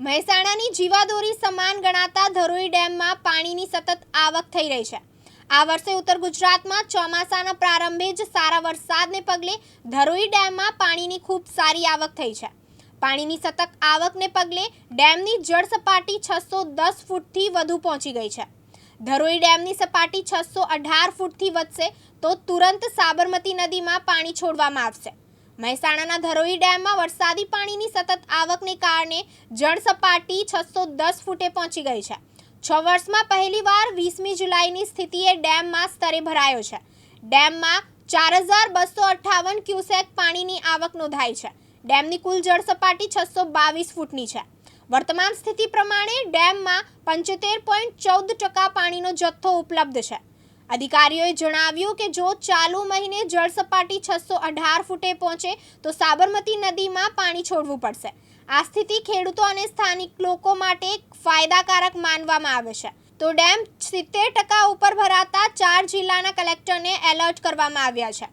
મહેસાણાની જીવાદોરી સમાન ગણાતા ધરોઈ ડેમમાં પાણીની સતત આવક થઈ રહી છે। આ વર્ષે ઉત્તર ગુજરાતમાં ચોમાસાના પ્રારંભે જ સારા વરસાદને પગલે ધરોઈ ડેમમાં પાણીની ખૂબ સારી આવક થઈ છે। પાણીની સતત આવકને પગલે ડેમની જળ સપાટી 610 ફૂટથી વધુ પહોંચી ગઈ છે। ધરોઈ ડેમની સપાટી 618 ફૂટથી વધશે તો તુરંત સાબરમતી નદીમાં પાણી છોડવામાં આવશે। મહેસાણાના ધરોઈ ડેમમાં વરસાદી પાણીની સતત આવકને કારણે જળ સપાટી 610 ફૂટે પહોંચી ગઈ છે। 6 વર્ષમાં પહેલીવાર 20મી જુલાઈની સ્થિતિએ ડેમમાં સ્તરે ભરાયો છે। ડેમમાં 4258 ક્યુસેક પાણીની આવક નોંધાઈ છે। ડેમની કુલ જળ સપાટી 622 ફૂટની છે। વર્તમાન સ્થિતિ પ્રમાણે ડેમમાં 75.14% પાણીનો જથ્થો ઉપલબ્ધ છે। અધિકારીઓએ જણાવ્યું કે જો ચાલુ મહિને જળ સપાટી 618 ફૂટે પહોંચે તો સાબરમતી નદીમાં પાણી છોડવું પડશે। આ સ્થિતિ ખેડૂતો અને સ્થાનિક લોકો માટે ફાયદાકારક માનવામાં આવે છે। તો ડેમ 70% ઉપર ભરાતા 4 જિલ્લાના કલેક્ટરને એલર્ટ કરવામાં આવ્યા છે।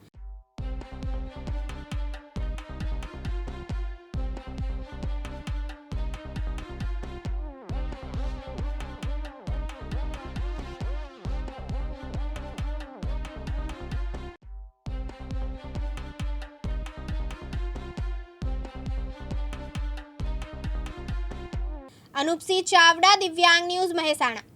અનુપસિંહ ચાવડા, દિવ્યાંગ ન્યૂઝ, મહેસાણા।